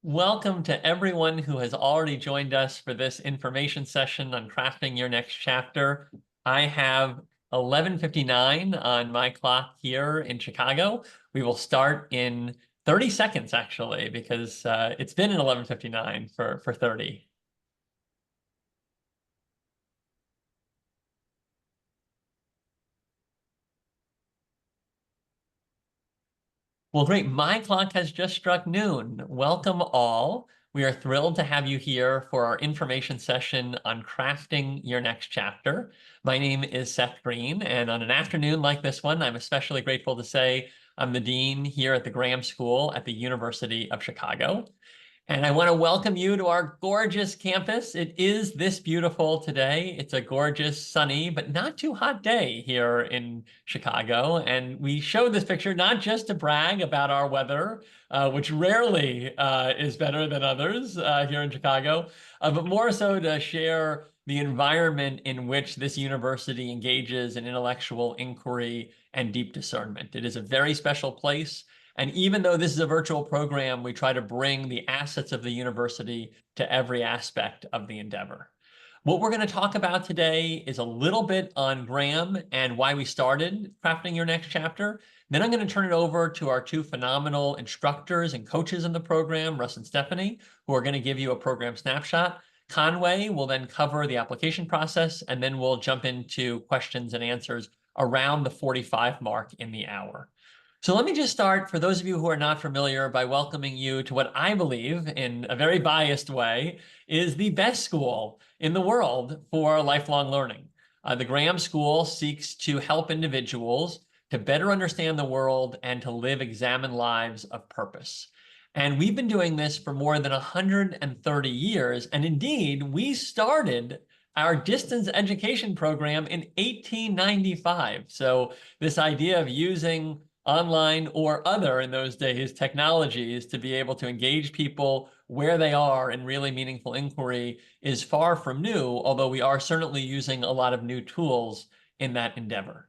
Welcome to everyone who has already joined us for this information session on crafting your next chapter. I have 11:59 on my clock here in Chicago. We will start in 30 seconds, actually, because it's been an 11:59 for 30. Well, great. My clock has just struck noon. Welcome all. We are thrilled to have you here for our information session on crafting your next chapter. My name is Seth Green, and on an afternoon like this one, I'm especially grateful to say I'm the dean here at the Graham School at the University of Chicago. And I want to welcome you to our gorgeous campus. It is this beautiful today. It's a gorgeous, sunny, but not too hot day here in Chicago. And we showed this picture not just to brag about our weather, which rarely is better than others here in Chicago, but more so to share the environment in which this university engages in intellectual inquiry and deep discernment. It is a very special place. And even though this is a virtual program, we try to bring the assets of the university to every aspect of the endeavor. What we're going to talk about today is a little bit on Graham and why we started crafting your next chapter. Then I'm going to turn it over to our two phenomenal instructors and coaches in the program, Russ and Stephanie, who are going to give you a program snapshot. Conway will then cover the application process, and then we'll jump into questions and answers around the 45 mark in the hour. So let me just start, for those of you who are not familiar, by welcoming you to what I believe, in a very biased way, is the best school in the world for lifelong learning. The Graham School seeks to help individuals to better understand the world and to live examined lives of purpose. And we've been doing this for more than 130 years. And indeed, we started our distance education program in 1895. So this idea of using online or other, in those days, technologies to be able to engage people where they are in really meaningful inquiry is far from new, although we are certainly using a lot of new tools in that endeavor.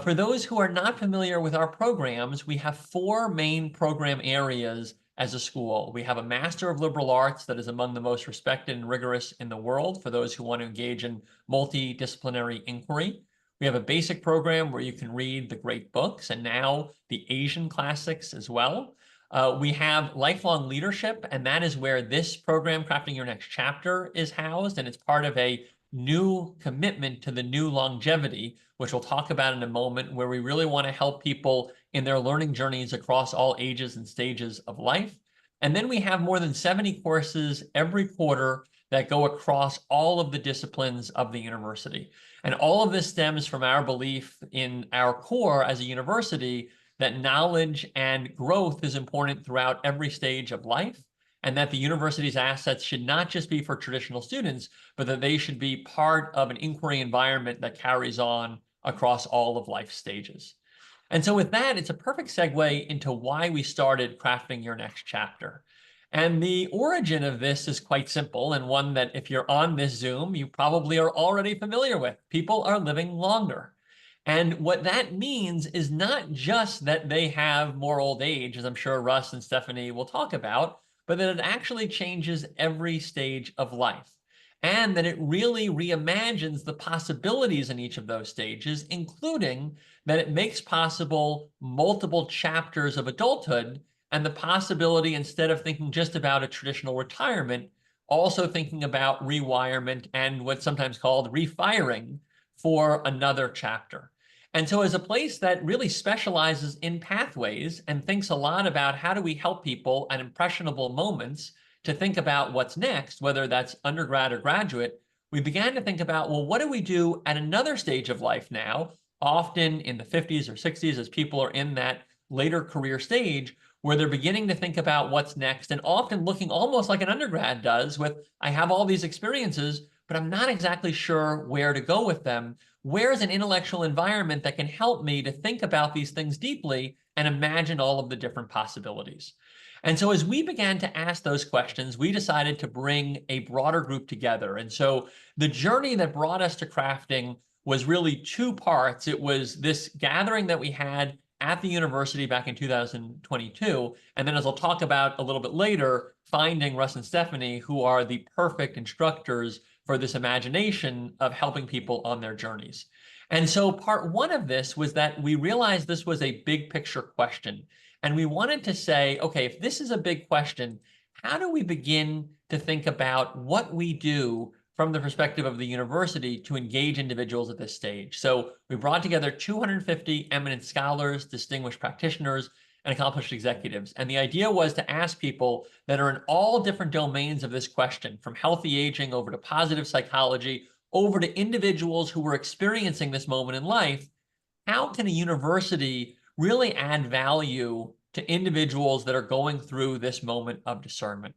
For those who are not familiar with our programs, we have four main program areas as a school. We have a Master of Liberal Arts that is among the most respected and rigorous in the world for those who want to engage in multidisciplinary inquiry. We have a basic program where you can read the great books and now the Asian classics as well. We have lifelong leadership, and that is where this program, Crafting Your Next Chapter, is housed, and it's part of a new commitment to the new longevity, which we'll talk about in a moment, where we really want to help people in their learning journeys across all ages and stages of life. And then we have more than 70 courses every quarter that go across all of the disciplines of the university. And all of this stems from our belief in our core as a university that knowledge and growth is important throughout every stage of life, and that the university's assets should not just be for traditional students, but that they should be part of an inquiry environment that carries on across all of life stages. And so with that, it's a perfect segue into why we started Crafting Your Next Chapter. And the origin of this is quite simple, and one that if you're on this Zoom, you probably are already familiar with. People are living longer. And what that means is not just that they have more old age, as I'm sure Russ and Stephanie will talk about, but that it actually changes every stage of life. And that it really reimagines the possibilities in each of those stages, including that it makes possible multiple chapters of adulthood and the possibility, instead of thinking just about a traditional retirement, also thinking about rewirement and what's sometimes called refiring for another chapter. And so as a place that really specializes in pathways and thinks a lot about how do we help people at impressionable moments to think about what's next, whether that's undergrad or graduate, we began to think about, well, what do we do at another stage of life now, often in the 50s or 60s, as people are in that later career stage, where they're beginning to think about what's next and often looking almost like an undergrad does with, I have all these experiences, but I'm not exactly sure where to go with them. Where's an intellectual environment that can help me to think about these things deeply and imagine all of the different possibilities? And so as we began to ask those questions, we decided to bring a broader group together. And so the journey that brought us to crafting was really two parts. It was this gathering that we had at the university back in 2022. And then, as I'll talk about a little bit later, finding Russ and Stephanie, who are the perfect instructors for this imagination of helping people on their journeys. And so part one of this was that we realized this was a big picture question. And we wanted to say, okay, if this is a big question, how do we begin to think about what we do from the perspective of the university to engage individuals at this stage? So we brought together 250 eminent scholars, distinguished practitioners, and accomplished executives. And the idea was to ask people that are in all different domains of this question, from healthy aging over to positive psychology, over to individuals who were experiencing this moment in life, how can a university really add value to individuals that are going through this moment of discernment?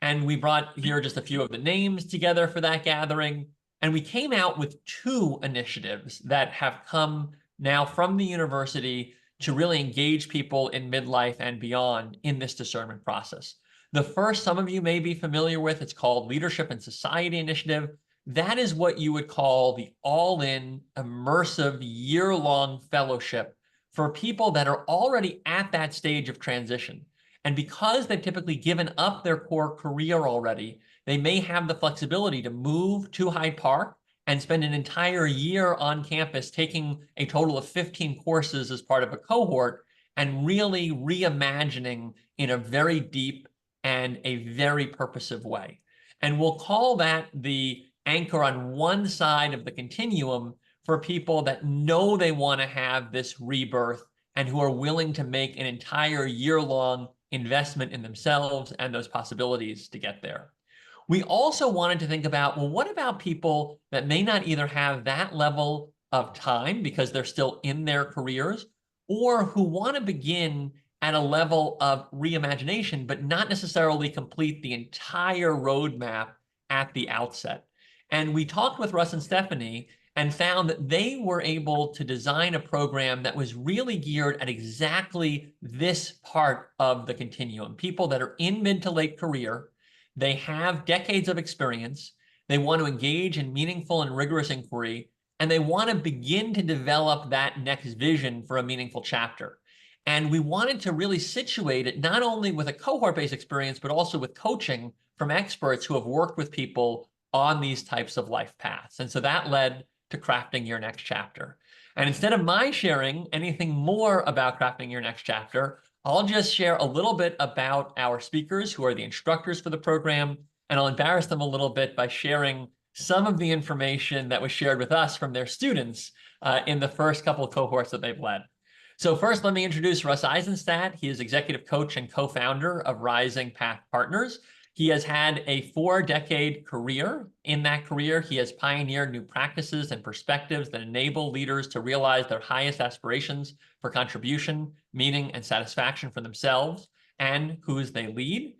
And we brought here just a few of the names together for that gathering. And we came out with two initiatives that have come now from the university to really engage people in midlife and beyond in this discernment process. The first, some of you may be familiar with, it's called Leadership and Society Initiative. That is what you would call the all-in immersive year-long fellowship for people that are already at that stage of transition. And because they've typically given up their core career already, they may have the flexibility to move to Hyde Park and spend an entire year on campus taking a total of 15 courses as part of a cohort and really reimagining in a very deep and a very purposive way. And we'll call that the anchor on one side of the continuum for people that know they want to have this rebirth and who are willing to make an entire year-long investment in themselves and those possibilities to get there. We also wanted to think about, well, what about people that may not either have that level of time because they're still in their careers, or who want to begin at a level of reimagination, but not necessarily complete the entire roadmap at the outset. And we talked with Russ and Stephanie and found that they were able to design a program that was really geared at exactly this part of the continuum. People that are in mid to late career, they have decades of experience, they want to engage in meaningful and rigorous inquiry, and they want to begin to develop that next vision for a meaningful chapter. And we wanted to really situate it not only with a cohort-based experience, but also with coaching from experts who have worked with people on these types of life paths. And so that led to Crafting Your Next Chapter. And instead of my sharing anything more about Crafting Your Next Chapter, I'll just share a little bit about our speakers who are the instructors for the program, and I'll embarrass them a little bit by sharing some of the information that was shared with us from their students in the first couple of cohorts that they've led. So first, let me introduce Russ Eisenstadt. He is executive coach and co-founder of Rising Path Partners. He has had a 4-decade career. In that career, he has pioneered new practices and perspectives that enable leaders to realize their highest aspirations for contribution, meaning, and satisfaction for themselves and whose they lead.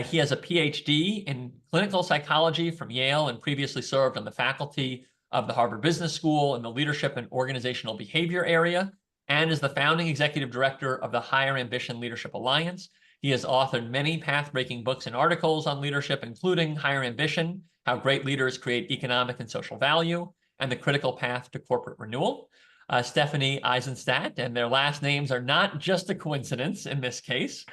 He has a PhD in clinical psychology from Yale and previously served on the faculty of the Harvard Business School in the leadership and organizational behavior area, and is the founding executive director of the Higher Ambition Leadership Alliance. He has authored many path-breaking books and articles on leadership, including Higher Ambition, How Great Leaders Create Economic and Social Value, and The Critical Path to Corporate Renewal. Stephanie Eisenstadt, and their last names are not just a coincidence in this case,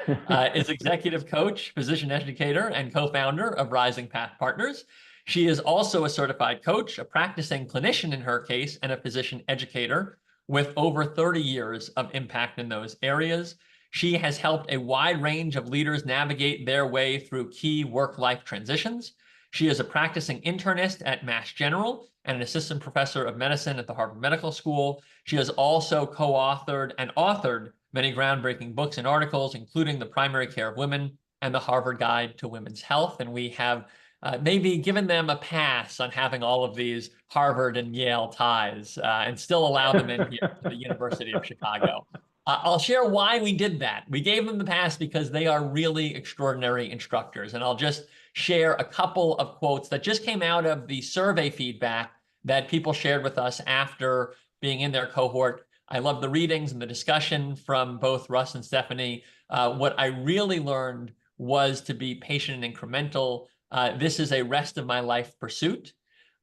is executive coach, physician educator, and co-founder of Rising Path Partners. She is also a certified coach, a practicing clinician in her case, and a physician educator with over 30 years of impact in those areas. She has helped a wide range of leaders navigate their way through key work-life transitions. She is a practicing internist at Mass General and an assistant professor of medicine at the Harvard Medical School. She has also co-authored and authored many groundbreaking books and articles, including The Primary Care of Women and the Harvard Guide to Women's Health. And we have maybe given them a pass on having all of these Harvard and Yale ties and still allow them in here to the University of Chicago. I'll share why we did that. We gave them the pass because they are really extraordinary instructors. And I'll just share a couple of quotes that just came out of the survey feedback that people shared with us after being in their cohort. I love the readings and the discussion from both Russ and Stephanie. What I really learned was to be patient and incremental. This is a rest of my life pursuit.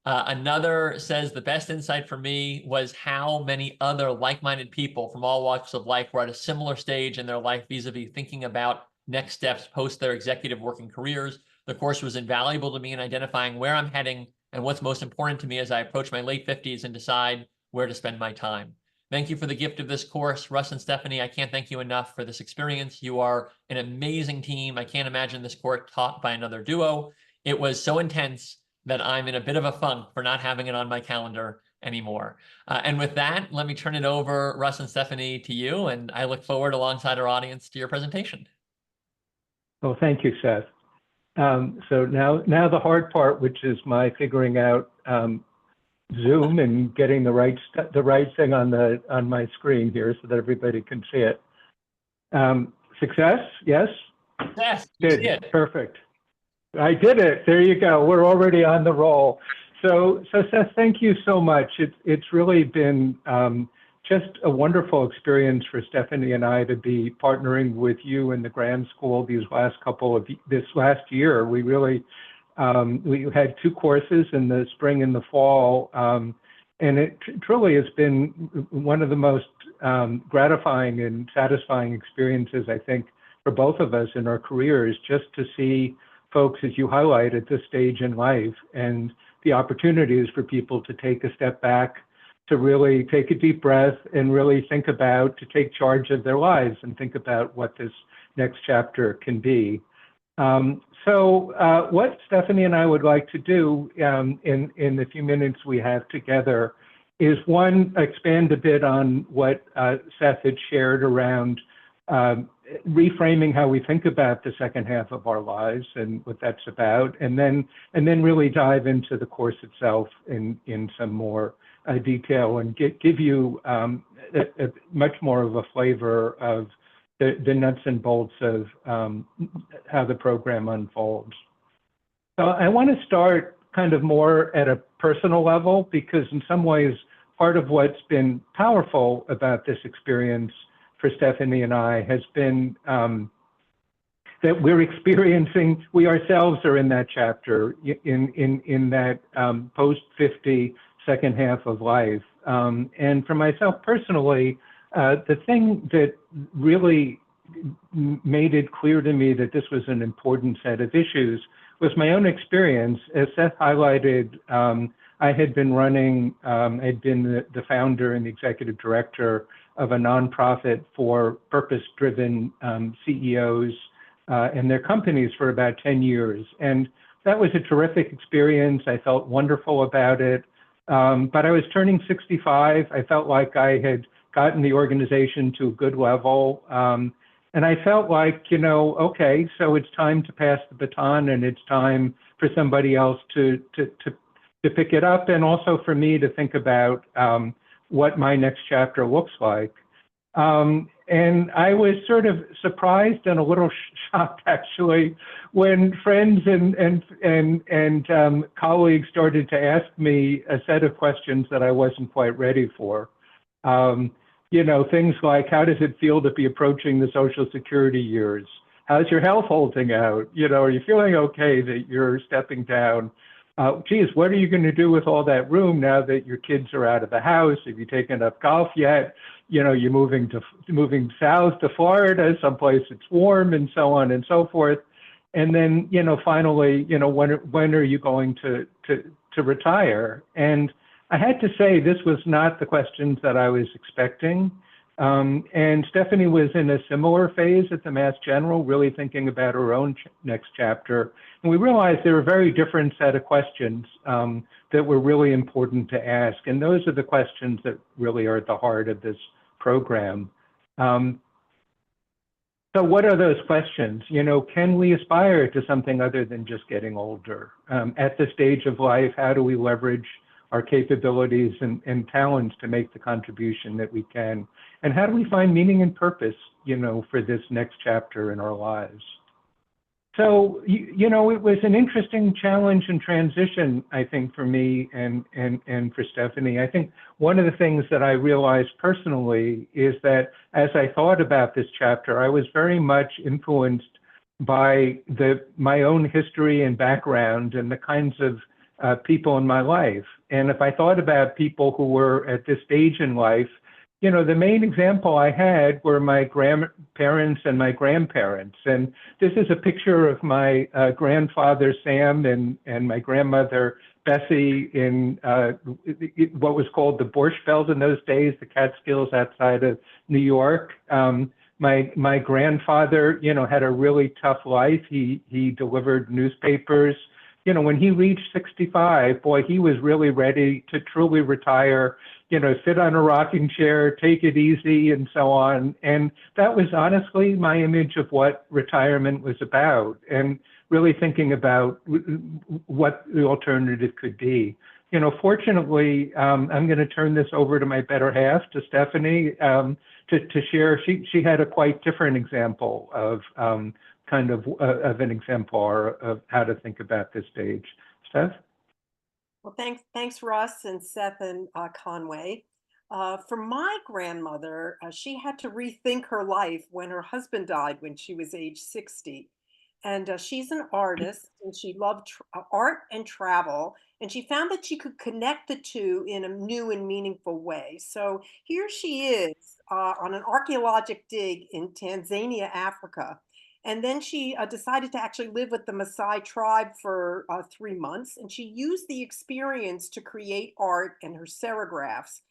Another says the best insight for me was how many other like-minded people from all walks of life were at a similar stage in their life vis-a-vis thinking about next steps post their executive working careers. The course was invaluable to me in identifying where I'm heading and what's most important to me as I approach my late 50s and decide where to spend my time. Thank you for the gift of this course, Russ and Stephanie. I can't thank you enough for this experience. You are an amazing team. I can't imagine this course taught by another duo. It was so intense that I'm in a bit of a funk for not having it on my calendar anymore. And with that, let me turn it over, Russ and Stephanie, to you. And I look forward alongside our audience to your presentation. Well, thank you, Seth. So now the hard part, which is my figuring out Zoom and getting the right thing on my screen here so that everybody can see it. Success? Yes. Yes. Good. Perfect. I did it. There you go. We're already on the roll. So Seth, thank you so much. It's really been just a wonderful experience for Stephanie and I to be partnering with you in the grad school this last year. We really we had 2 courses in the spring and the fall, and it truly has been one of the most gratifying and satisfying experiences, I think, for both of us in our careers, just to see folks, as you highlight, at this stage in life, and the opportunities for people to take a step back, to really take a deep breath and really think about, to take charge of their lives and think about what this next chapter can be. So what Stephanie and I would like to do in the few minutes we have together is, one, expand a bit on what Seth had shared around reframing how we think about the second half of our lives and what that's about, and then really dive into the course itself in some more detail and give you a much more of a flavor of the nuts and bolts of how the program unfolds. So I want to start kind of more at a personal level, because in some ways, part of what's been powerful about this experience for Stephanie and I has been that we ourselves are in that chapter, in that post-50 second half of life. And for myself personally, the thing that really made it clear to me that this was an important set of issues was my own experience. As Seth highlighted, I had been I'd been the founder and the executive director of a nonprofit for purpose-driven CEOs and their companies for about 10 years. And that was a terrific experience. I felt wonderful about it. But I was turning 65. I felt like I had gotten the organization to a good level. And I felt like, okay, so it's time to pass the baton, and it's time for somebody else to pick it up, and also for me to think about what my next chapter looks like. And I was sort of surprised and a little shocked, actually, when friends and colleagues started to ask me a set of questions that I wasn't quite ready for. Things like, how does it feel to be approaching the Social Security years? How's your health holding out? Are you feeling okay that you're stepping down? Geez, what are you going to do with all that room now that your kids are out of the house? Have you taken up golf yet? You're moving south to Florida, someplace it's warm, and so on and so forth. And then, finally, when are you going to retire? And I had to say, this was not the questions that I was expecting. And Stephanie was in a similar phase at the Mass General, really thinking about her own next chapter. And we realized there were a very different set of questions that were really important to ask. And those are the questions that really are at the heart of this program. So what are those questions? Can we aspire to something other than just getting older? At this stage of life, how do we leverage our capabilities and talents to make the contribution that we can? And how do we find meaning and purpose, for this next chapter in our lives? So, it was an interesting challenge and transition, I think, for me and for Stephanie. I think one of the things that I realized personally is that as I thought about this chapter, I was very much influenced by my own history and background and the kinds of people in my life. And if I thought about people who were at this stage in life, the main example I had were my grandparents and my grandparents. And this is a picture of my grandfather, Sam, and my grandmother, Bessie, in what was called the Borscht Belt in those days, the Catskills outside of New York. My grandfather, had a really tough life. He delivered newspapers. When he reached 65, boy, he was really ready to truly retire, sit on a rocking chair, take it easy, and so on. And that was honestly my image of what retirement was about, and really thinking about what the alternative could be. Fortunately, I'm going to turn this over to my better half, to Stephanie, to share. She had a quite different example of of an exemplar of how to think about this stage. Steph? Well, thanks, Russ and Seth and Conway. For my grandmother, she had to rethink her life when her husband died when she was age 60. And she's an artist, and she loved art and travel. And she found that she could connect the two in a new and meaningful way. So here she is on an archaeologic dig in Tanzania, Africa. And then she decided to actually live with the Maasai tribe for 3 months. And she used the experience to create art and her serigraphs.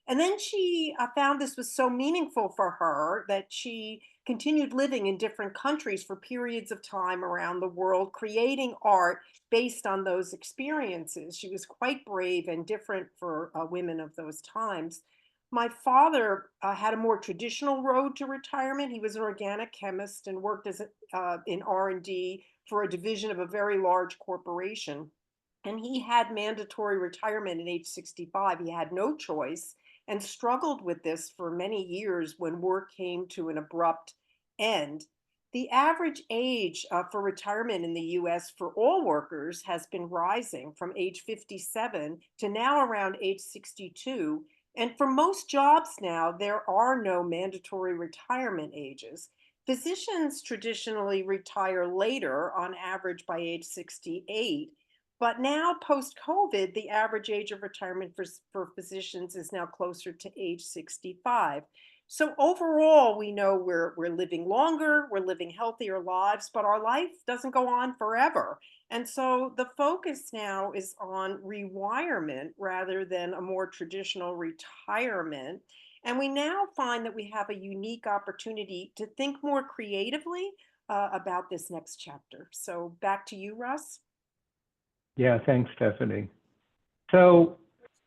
And then she found this was so meaningful for her that she continued living in different countries for periods of time around the world, creating art based on those experiences. She was quite brave and different for women of those times. My father had a more traditional road to retirement. He was an organic chemist and worked as in R&D for a division of a very large corporation. And he had mandatory retirement at age 65. He had no choice and struggled with this for many years when work came to an abrupt end. The average age for retirement in the US for all workers has been rising from age 57 to now around age 62. And for most jobs now, there are no mandatory retirement ages. Physicians traditionally retire later, on average by age 68. But now, post-COVID, the average age of retirement for physicians is now closer to age 65. So overall, we know we're living longer, we're living healthier lives, but our life doesn't go on forever. And so the focus now is on rewirement rather than a more traditional retirement. And we now find that we have a unique opportunity to think more creatively about this next chapter. So back to you, Russ. Yeah, thanks, Stephanie. So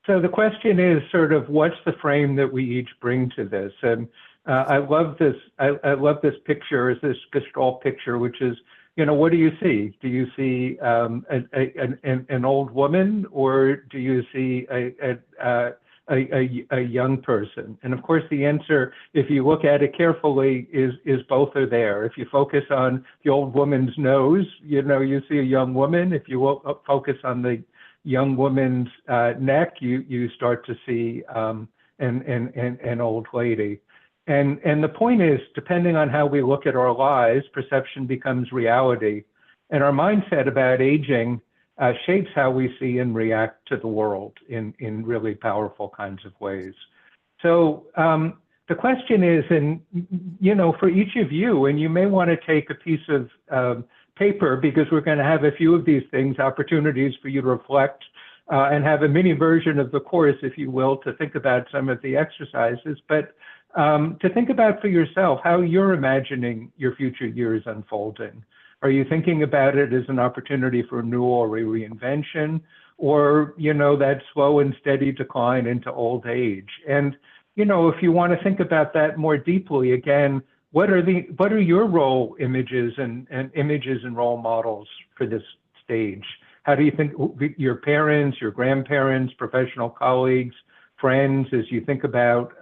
the question is sort of what's the frame that we each bring to this? And I love this. I love this picture, this Gestalt picture, which is, what do you see? Do you see an old woman, or do you see a young person? And of course, the answer, if you look at it carefully, is both are there. If you focus on the old woman's nose, you see a young woman. If you focus on the young woman's neck, you start to see an old lady. And the point is, depending on how we look at our lives, perception becomes reality. And our mindset about aging shapes how we see and react to the world in really powerful kinds of ways. So the question is, and for each of you, and you may want to take a piece of paper, because we're going to have a few of these things, opportunities for you to reflect and have a mini version of the course, if you will, to think about some of the exercises, but to think about for yourself how you're imagining your future years unfolding. Are you thinking about it as an opportunity for renewal or reinvention, or, that slow and steady decline into old age? And, if you want to think about that more deeply, again, what are your role images and images and role models for this stage? How do you think your parents, your grandparents, professional colleagues, friends, as you think about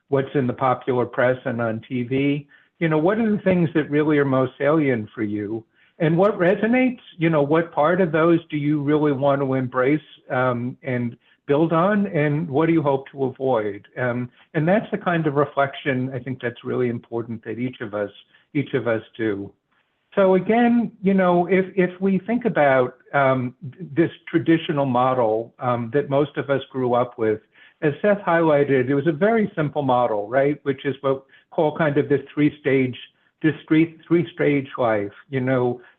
what's in the popular press and on TV, what are the things that really are most salient for you? And what resonates? What part of those do you really want to embrace and build on? And what do you hope to avoid? And that's the kind of reflection I think that's really important that each of us do. So again, if we think about this traditional model that most of us grew up with, as Seth highlighted, it was a very simple model, right? Which is what we call kind of this three-stage life.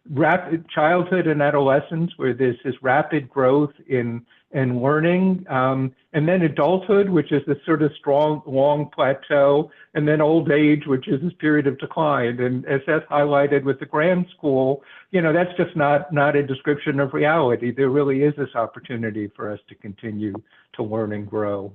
Rapid childhood and adolescence, where there's this rapid growth in learning, and then adulthood, which is this sort of strong, long plateau, and then old age, which is this period of decline. And as Seth highlighted with the Graham School, that's just not a description of reality. There really is this opportunity for us to continue to learn and grow.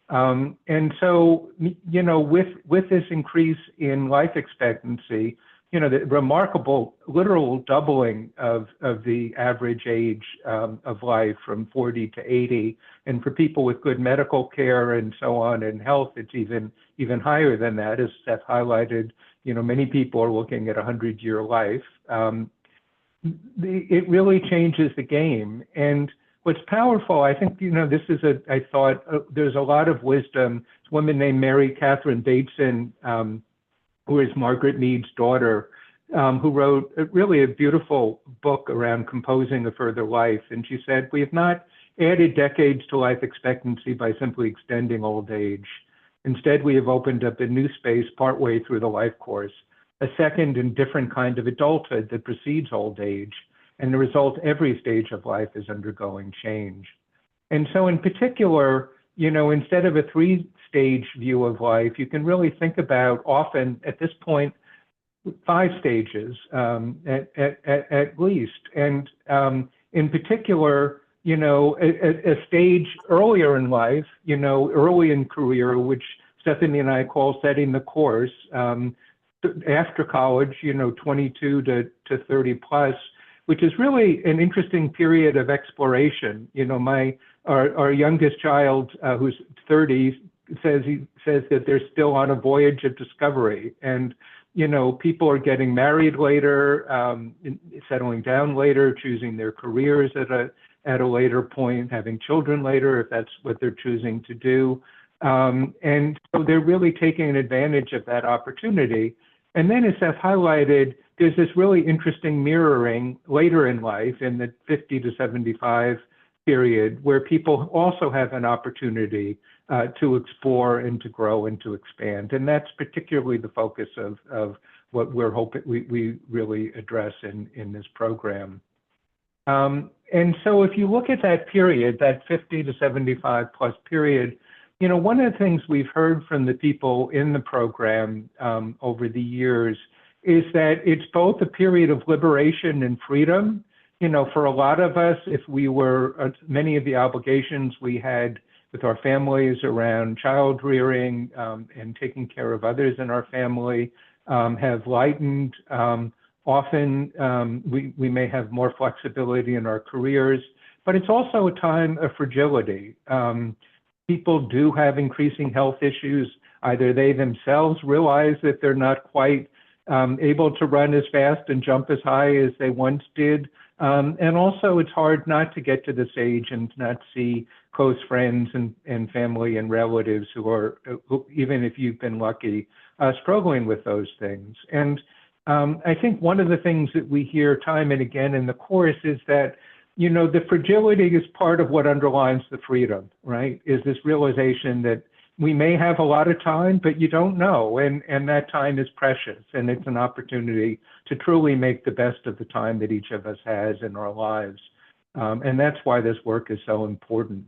And so, with this increase in life expectancy, the remarkable literal doubling of the average age of life from 40 to 80, and for people with good medical care and so on and health, it's even higher than that. As Seth highlighted, many people are looking at a 100-year life. It really changes the game. And what's powerful, I think, I thought there's a lot of wisdom. It's a woman named Mary Catherine Bateson, who is Margaret Mead's daughter, who wrote really a beautiful book around composing a further life. And she said, we have not added decades to life expectancy by simply extending old age. Instead, we have opened up a new space partway through the life course, a second and different kind of adulthood that precedes old age. And the result, every stage of life is undergoing change. And so in particular, instead of a three-stage view of life, you can really think about often at this point, 5 stages at least. And in particular, a stage earlier in life, early in career, which Stephanie and I call setting the course, after college, 22 to 30 plus, which is really an interesting period of exploration. Our youngest child, who's 30, says that they're still on a voyage of discovery. And people are getting married later, settling down later, choosing their careers at a later point, having children later, if that's what they're choosing to do. And so they're really taking advantage of that opportunity. And then, as Seth highlighted, there's this really interesting mirroring later in life in the 50 to 75 period, where people also have an opportunity to explore and to grow and to expand. And that's particularly the focus of what we're hoping we really address in this program. And so if you look at that period, that 50 to 75 plus period, one of the things we've heard from the people in the program over the years is that it's both a period of liberation and freedom. For a lot of us, if we were, many of the obligations we had with our families around child rearing and taking care of others in our family have lightened. Often we may have more flexibility in our careers, but it's also a time of fragility. People do have increasing health issues. Either they themselves realize that they're not quite able to run as fast and jump as high as they once did. And also it's hard not to get to this age and not see close friends and family and relatives who even if you've been lucky, struggling with those things. And I think one of the things that we hear time and again in the course is that, the fragility is part of what underlines the freedom, right? Is this realization that we may have a lot of time, but you don't know. And that time is precious. And it's an opportunity to truly make the best of the time that each of us has in our lives. And that's why this work is so important.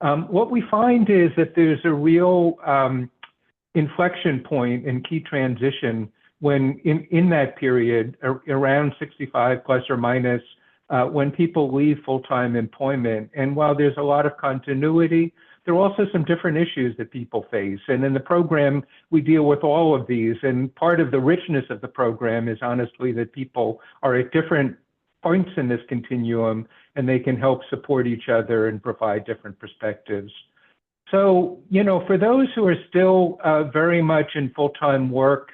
What we find is that there's a real inflection point and key transition when in that period, around 65 plus or minus, when people leave full-time employment. And while there's a lot of continuity, there are also some different issues that people face. And in the program, we deal with all of these. And part of the richness of the program is honestly that people are at different points in this continuum, and they can help support each other and provide different perspectives. So, for those who are still very much in full-time work,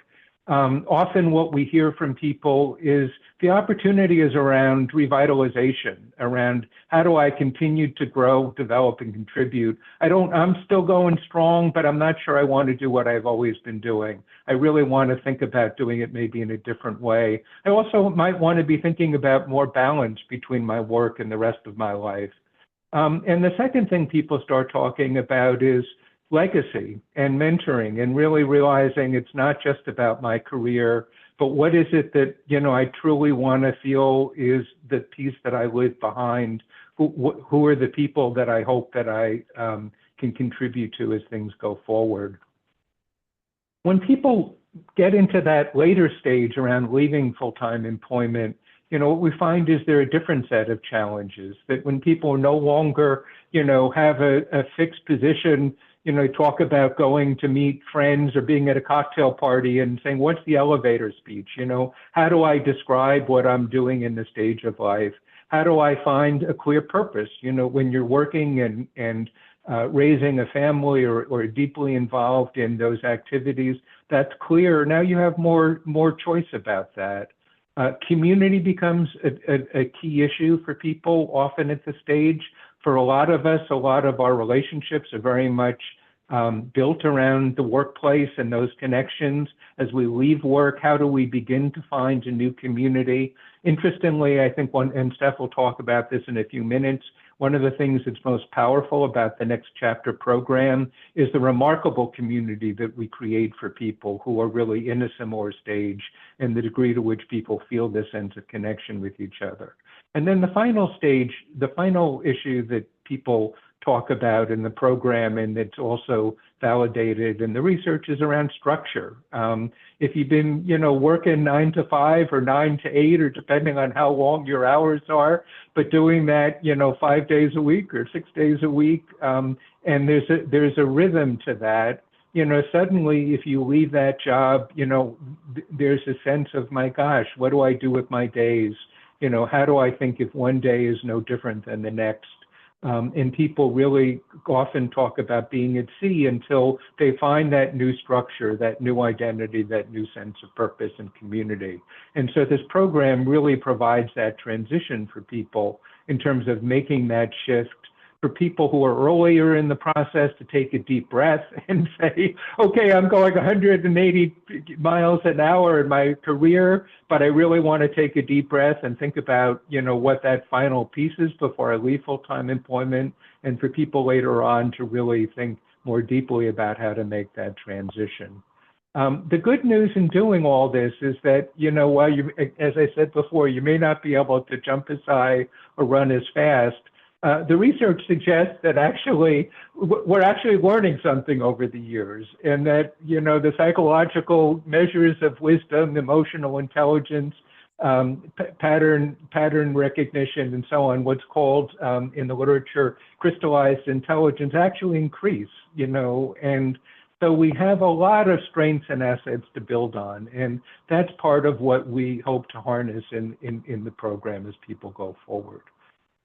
often what we hear from people is the opportunity is around revitalization, around how do I continue to grow, develop, and contribute. I'm still going strong, but I'm not sure I want to do what I've always been doing. I really want to think about doing it maybe in a different way. I also might want to be thinking about more balance between my work and the rest of my life. And the second thing people start talking about is legacy and mentoring, and really realizing it's not just about my career, but what is it that, I truly want to feel is the piece that I leave behind? Who are the people that I hope that I can contribute to as things go forward? When people get into that later stage around leaving full-time employment, what we find is there are a different set of challenges, that when people no longer, have a fixed position, talk about going to meet friends or being at a cocktail party and saying, what's the elevator speech? How do I describe what I'm doing in this stage of life? How do I find a clear purpose? When you're working and raising a family or deeply involved in those activities, that's clear. Now you have more choice about that. Community becomes a key issue for people often at the stage. For a lot of us, a lot of our relationships are very much built around the workplace and those connections. As we leave work, how do we begin to find a new community? Interestingly, I think and Steph will talk about this in a few minutes, one of the things that's most powerful about the Next Chapter program is the remarkable community that we create for people who are really in a similar stage, and the degree to which people feel this sense of connection with each other. And then the final stage, the final issue that people talk about in the program, and it's also validated in the research, is around structure. If you've been, working 9 to 5 or 9 to 8, or depending on how long your hours are, but doing that, 5 days a week or 6 days a week, and there's a rhythm to that. Suddenly, if you leave that job, there's a sense of, my gosh, what do I do with my days? How do I think if one day is no different than the next? And people really often talk about being at sea until they find that new structure, that new identity, that new sense of purpose and community. And so this program really provides that transition for people in terms of making that shift, for people who are earlier in the process to take a deep breath and say, okay, I'm going 180 miles an hour in my career, but I really want to take a deep breath and think about, what that final piece is before I leave full-time employment. And for people later on to really think more deeply about how to make that transition. The good news in doing all this is that, while as I said before, you may not be able to jump as high or run as fast, the research suggests that we're actually learning something over the years, and that, the psychological measures of wisdom, emotional intelligence, pattern recognition, and so on, what's called in the literature crystallized intelligence, actually increase, and so we have a lot of strengths and assets to build on, and that's part of what we hope to harness in the program as people go forward.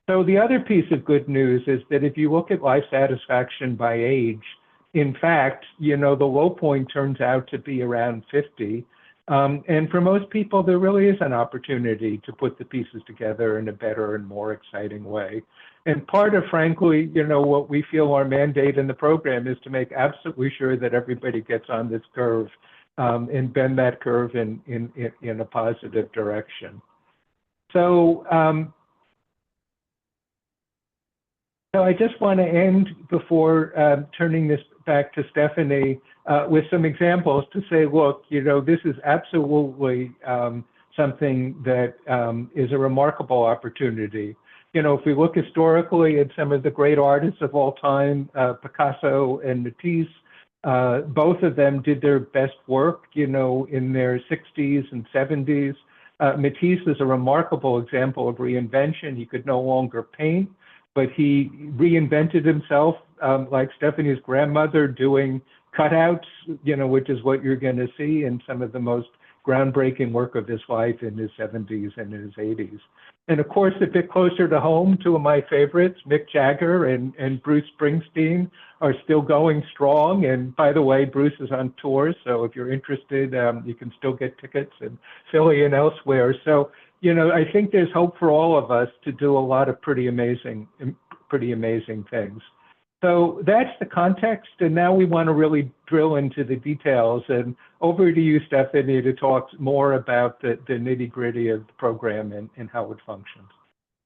So the other piece of good news is that if you look at life satisfaction by age, in fact, the low point turns out to be around 50. And for most people, there really is an opportunity to put the pieces together in a better and more exciting way. And part of, frankly, what we feel our mandate in the program is to make absolutely sure that everybody gets on this curve and bend that curve in a positive direction. So I just want to end before turning this back to Stephanie with some examples to say, look, this is absolutely something that is a remarkable opportunity. If we look historically at some of the great artists of all time, Picasso and Matisse, both of them did their best work, in their 60s and 70s. Matisse is a remarkable example of reinvention. He could no longer paint, but he reinvented himself, like Stephanie's grandmother, doing cutouts, which is what you're going to see in some of the most groundbreaking work of his life in his 70s and in his 80s. And of course, a bit closer to home, two of my favorites, Mick Jagger and Bruce Springsteen, are still going strong. And by the way, Bruce is on tour, so if you're interested, you can still get tickets in Philly and elsewhere. So I think there's hope for all of us to do a lot of pretty amazing things. So that's the context, and now we want to really drill into the details. And over to you, Stephanie, to talk more about the nitty-gritty of the program and how it functions.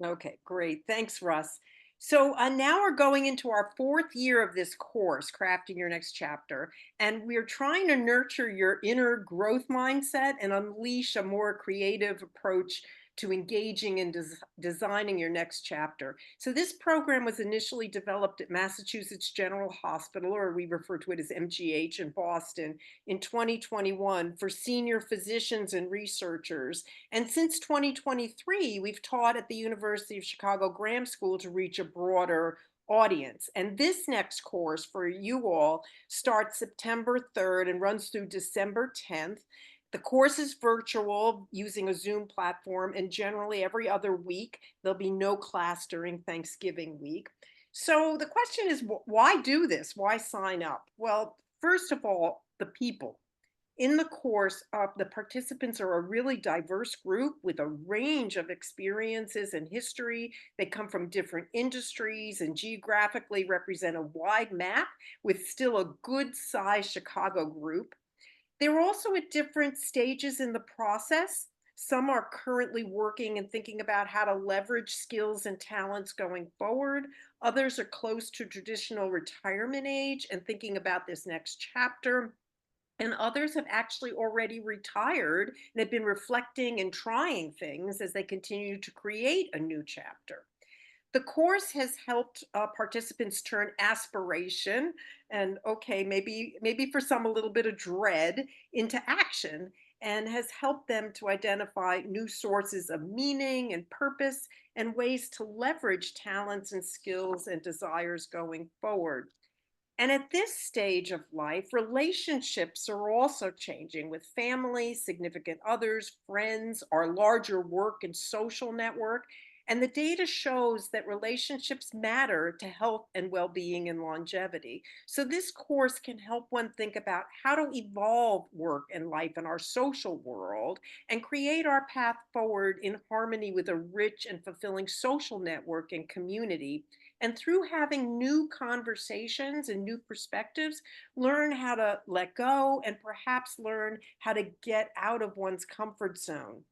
Okay, great. Thanks, Russ. So now we're going into our fourth year of this course, Crafting Your Next Chapter, and we're trying to nurture your inner growth mindset and unleash a more creative approach to engaging and designing your next chapter. So this program was initially developed at Massachusetts General Hospital, or we refer to it as MGH in Boston, in 2021 for senior physicians and researchers. And since 2023, we've taught at the University of Chicago Graham School to reach a broader audience. And this next course for you all starts September 3rd and runs through December 10th. The course is virtual using a Zoom platform, and generally every other week. There'll be no class during Thanksgiving week. So the question is, why do this? Why sign up? Well, first of all, the people. In the course, the participants are a really diverse group with a range of experiences and history. They come from different industries and geographically represent a wide map with still a good sized Chicago group. They're also at different stages in the process. Some are currently working and thinking about how to leverage skills and talents going forward. Others are close to traditional retirement age and thinking about this next chapter. And others have actually already retired and have been reflecting and trying things as they continue to create a new chapter. The course has helped participants turn aspiration and, okay, maybe for some a little bit of dread into action, and has helped them to identify new sources of meaning and purpose and ways to leverage talents and skills and desires going forward. And at this stage of life, relationships are also changing with family, significant others, friends, our larger work and social network. And the data shows that relationships matter to health and well being and longevity. So, this course can help one think about how to evolve work and life in our social world and create our path forward in harmony with a rich and fulfilling social network and community, and through having new conversations and new perspectives, learn how to let go and perhaps learn how to get out of one's comfort zone.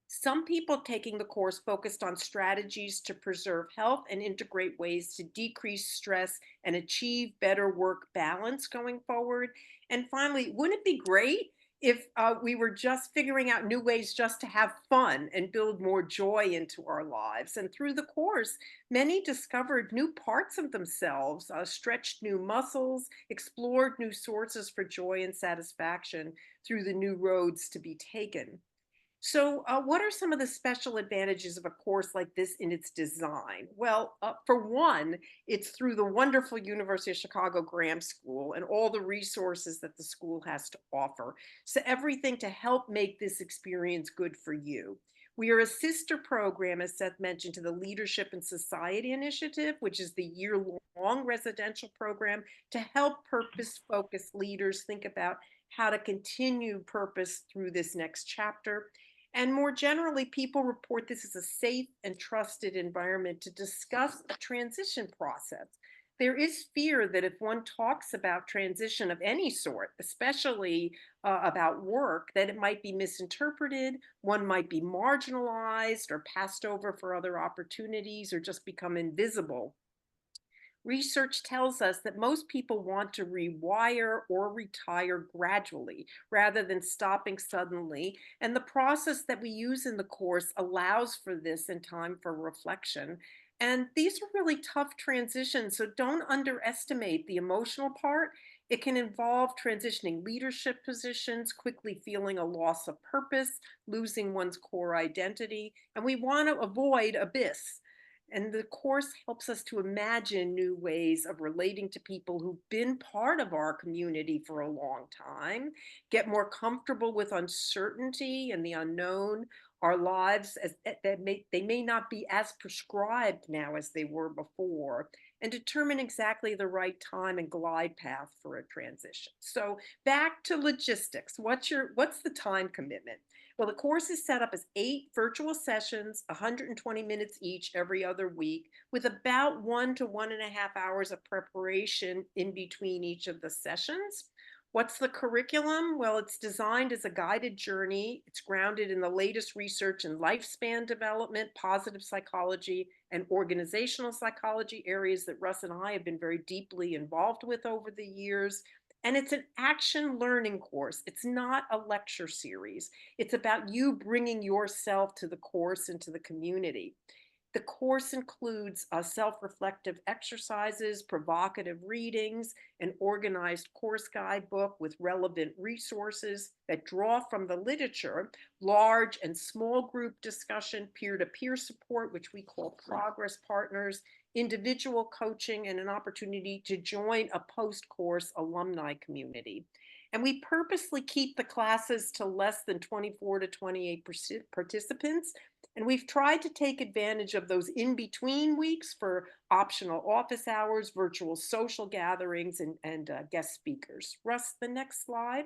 Some people taking the course focused on strategies to preserve health and integrate ways to decrease stress and achieve better work balance going forward. And finally, wouldn't it be great if we were just figuring out new ways just to have fun and build more joy into our lives? And through the course, many discovered new parts of themselves, stretched new muscles, explored new sources for joy and satisfaction through the new roads to be taken. So, what are some of the special advantages of a course like this in its design? Well, for one, it's through the wonderful University of Chicago Graham School and all the resources that the school has to offer. So, everything to help make this experience good for you. We are a sister program, as Seth mentioned, to the Leadership and Society Initiative, which is the year-long residential program to help purpose-focused leaders think about how to continue purpose through this next chapter. And more generally, people report this as a safe and trusted environment to discuss a transition process. There is fear that if one talks about transition of any sort, especially about work, that it might be misinterpreted, one might be marginalized or passed over for other opportunities or just become invisible. Research tells us that most people want to rewire or retire gradually rather than stopping suddenly. And the process that we use in the course allows for this in time for reflection. And these are really tough transitions, so don't underestimate the emotional part. It can involve transitioning leadership positions, quickly feeling a loss of purpose, losing one's core identity, and we want to avoid abyss. And the course helps us to imagine new ways of relating to people who've been part of our community for a long time, get more comfortable with uncertainty and the unknown. Our lives they may not be as prescribed now as they were before. and determine exactly the right time and glide path for a transition. So back to logistics. What's the time commitment? Well, the course is set up as 8 virtual sessions, 120 minutes each every other week, with about 1 to 1.5 hours of preparation in between each of the sessions. What's the curriculum? Well, it's designed as a guided journey. It's grounded in the latest research in lifespan development, positive psychology, and organizational psychology, areas that Russ and I have been very deeply involved with over the years. And it's an action learning course. It's not a lecture series. It's about you bringing yourself to the course and to the community. The course includes self-reflective exercises, provocative readings, an organized course guidebook with relevant resources that draw from the literature, large and small group discussion, peer-to-peer support, which we call progress partners, individual coaching, and an opportunity to join a post-course alumni community. And we purposely keep the classes to less than 24 to 28 participants. And we've tried to take advantage of those in-between weeks for optional office hours, virtual social gatherings, and guest speakers. Russ, the next slide.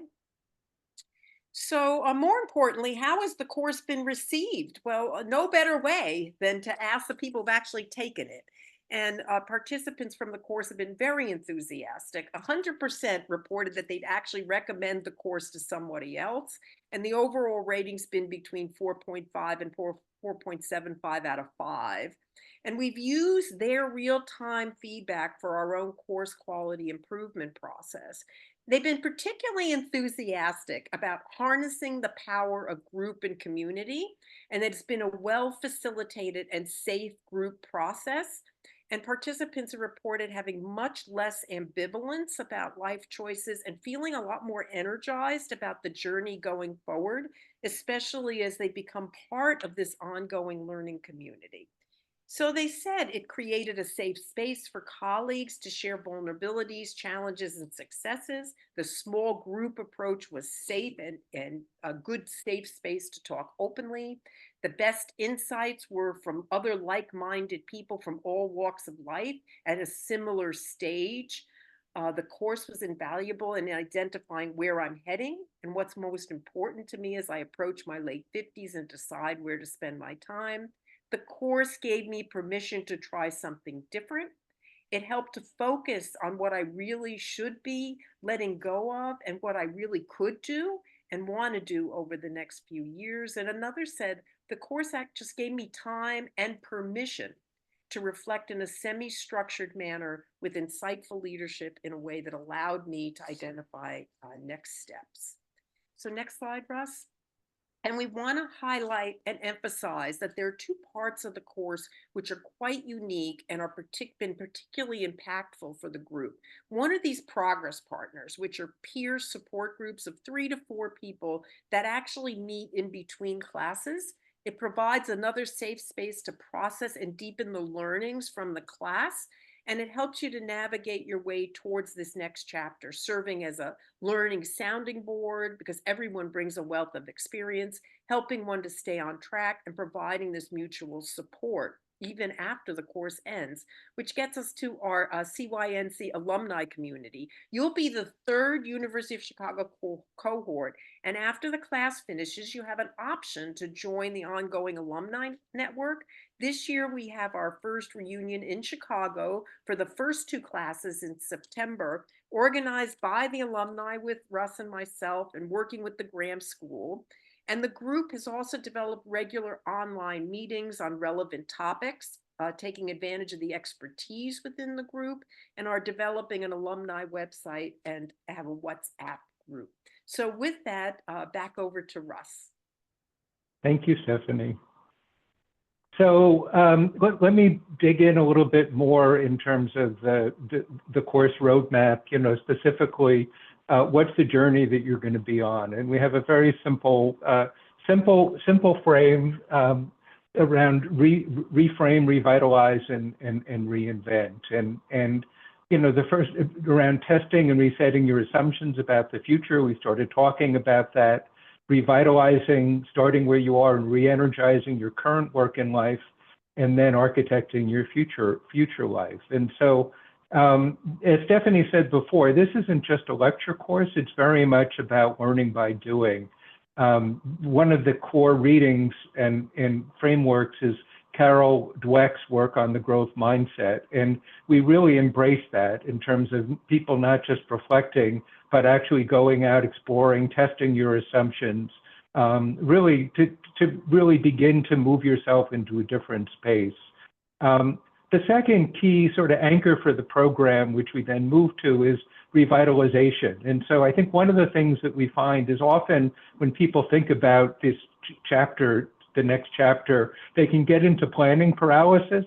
So more importantly, how has the course been received? Well, no better way than to ask the people who've actually taken it. And participants from the course have been very enthusiastic. 100% reported that they'd actually recommend the course to somebody else. And the overall rating's been between 4.5 and 4.75 out of 5. And we've used their real-time feedback for our own course quality improvement process. They've been particularly enthusiastic about harnessing the power of group and community, and it's been a well-facilitated and safe group process. And participants have reported having much less ambivalence about life choices and feeling a lot more energized about the journey going forward, especially as they become part of this ongoing learning community. So they said it created a safe space for colleagues to share vulnerabilities, challenges, and successes. The small group approach was safe and a good, safe space to talk openly. The best insights were from other like-minded people from all walks of life at a similar stage. The course was invaluable in identifying where I'm heading and what's most important to me as I approach my late 50s and decide where to spend my time. The course gave me permission to try something different. It helped to focus on what I really should be letting go of and what I really could do and want to do over the next few years. And another said, the course act just gave me time and permission to reflect in a semi-structured manner with insightful leadership in a way that allowed me to identify next steps. So next slide, Russ. And we want to highlight and emphasize that there are 2 parts of the course which are quite unique and are been particularly impactful for the group. One are these progress partners, which are peer support groups of 3 to 4 people that actually meet in between classes. It provides another safe space to process and deepen the learnings from the class. And it helps you to navigate your way towards this next chapter, serving as a learning sounding board because everyone brings a wealth of experience, helping one to stay on track and providing this mutual support even after the course ends, which gets us to our CYNC alumni community. You'll be the 3rd University of Chicago cohort, and after the class finishes, you have an option to join the ongoing alumni network. This year, we have our first reunion in Chicago for the first 2 classes in September, organized by the alumni with Russ and myself and working with the Graham School. And the group has also developed regular online meetings on relevant topics, taking advantage of the expertise within the group, and are developing an alumni website and have a WhatsApp group. So with that, back over to Russ. Thank you, Stephanie. So let me dig in a little bit more in terms of the course roadmap, specifically what's the journey that you're going to be on. And we have a very simple frame around reframe, revitalize, and reinvent. And the first around testing and resetting your assumptions about the future, we started talking about that. Revitalizing, starting where you are and re-energizing your current work in life, and then architecting your future life. And so, as Stephanie said before, this isn't just a lecture course, it's very much about learning by doing. One of the core readings and frameworks is Carol Dweck's work on the growth mindset. And we really embrace that in terms of people not just reflecting, but actually going out, exploring, testing your assumptions, really to really begin to move yourself into a different space. The second key sort of anchor for the program, which we then move to, is revitalization. And so I think one of the things that we find is often when people think about this chapter, the next chapter, they can get into planning paralysis,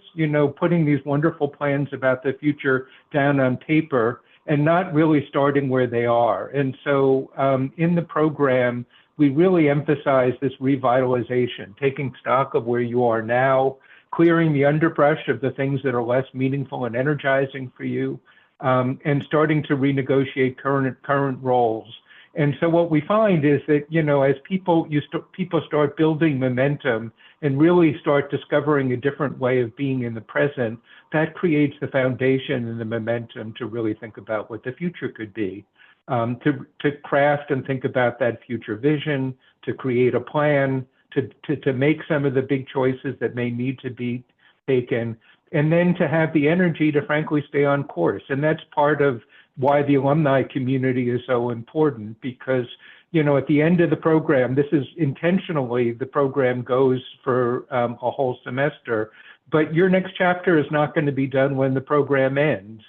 putting these wonderful plans about the future down on paper and not really starting where they are. And so in the program, we really emphasize this revitalization, taking stock of where you are now, clearing the underbrush of the things that are less meaningful and energizing for you, and starting to renegotiate current roles. And so what we find is that, as people start building momentum and really start discovering a different way of being in the present, that creates the foundation and the momentum to really think about what the future could be, to craft and think about that future vision, to create a plan, to make some of the big choices that may need to be taken, and then to have the energy to frankly stay on course. And that's part of why the alumni community is so important, because, at the end of the program, this is intentionally, the program goes for a whole semester, but your next chapter is not going to be done when the program ends.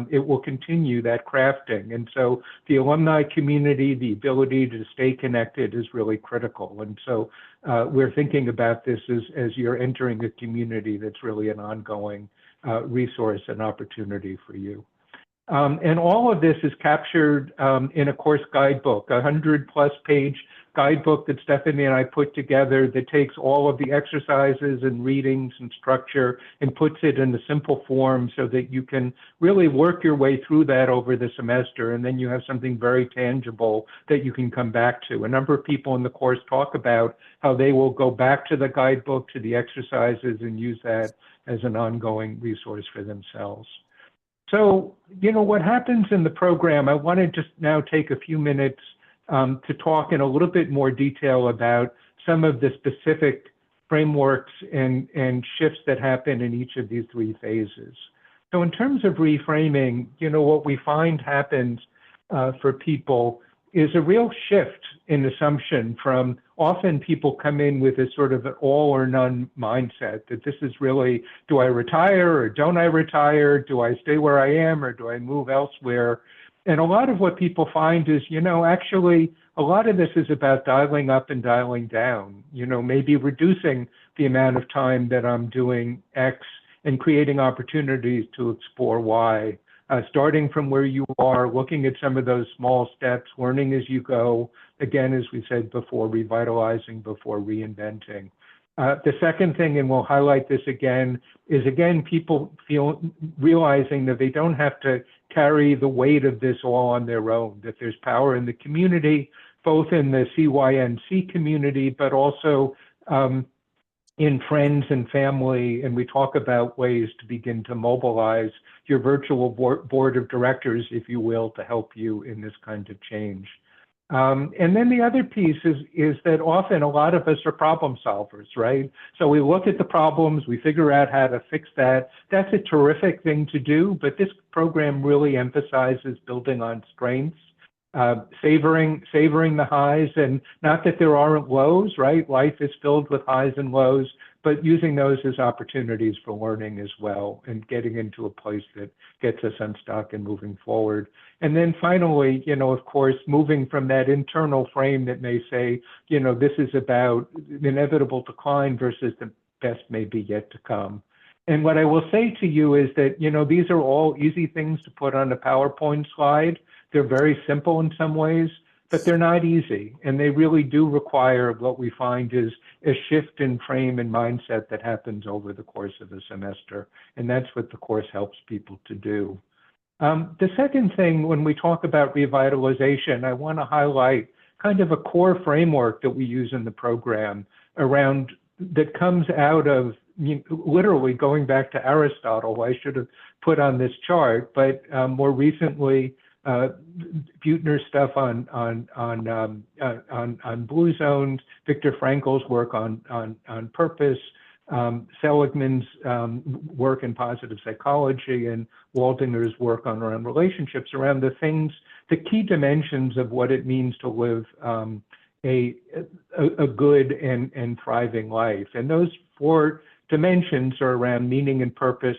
It will continue that crafting. And so the alumni community, the ability to stay connected is really critical. And so we're thinking about this as you're entering a community that's really an ongoing resource and opportunity for you. And all of this is captured in a course guidebook, 100+ page guidebook that Stephanie and I put together that takes all of the exercises and readings and structure and puts it in a simple form so that you can really work your way through that over the semester, and then you have something very tangible that you can come back to. A number of people in the course talk about how they will go back to the guidebook, to the exercises, and use that as an ongoing resource for themselves. So, what happens in the program, I want to just now take a few minutes to talk in a little bit more detail about some of the specific frameworks and shifts that happen in each of these three phases. So in terms of reframing, what we find happens for people is a real shift in assumption from often people come in with a sort of an all or none mindset, that this is really, do I retire or don't I retire? Do I stay where I am or do I move elsewhere? And a lot of what people find is, actually, a lot of this is about dialing up and dialing down, maybe reducing the amount of time that I'm doing X and creating opportunities to explore Y. Starting from where you are, looking at some of those small steps, learning as you go, again, as we said before, revitalizing before reinventing. The second thing, and we'll highlight this again, is again, people realizing that they don't have to carry the weight of this all on their own, that there's power in the community, both in the CYNC community, but also in friends and family, and we talk about ways to begin to mobilize your virtual board of directors, if you will, to help you in this kind of change. And then the other piece is that often a lot of us are problem solvers, right? So we look at the problems, we figure out how to fix that. That's a terrific thing to do, but this program really emphasizes building on strengths, savoring the highs, and not that there aren't lows, right? Life is filled with highs and lows, but using those as opportunities for learning as well and getting into a place that gets us unstuck and moving forward. And then finally, of course, moving from that internal frame that may say, this is about inevitable decline versus the best may be yet to come. And what I will say to you is that, these are all easy things to put on a PowerPoint slide. They're very simple in some ways, but they're not easy. And they really do require what we find is a shift in frame and mindset that happens over the course of the semester. And that's what the course helps people to do. The second thing, when we talk about revitalization, I want to highlight kind of a core framework that we use in the program that comes out of literally going back to Aristotle. I should have put on this chart, but more recently, Buettner's stuff on blue zones, Viktor Frankl's work on purpose, Seligman's work in positive psychology, and Waldinger's work around relationships, around the things, the key dimensions of what it means to live a good and thriving life. And those 4 dimensions are around meaning and purpose,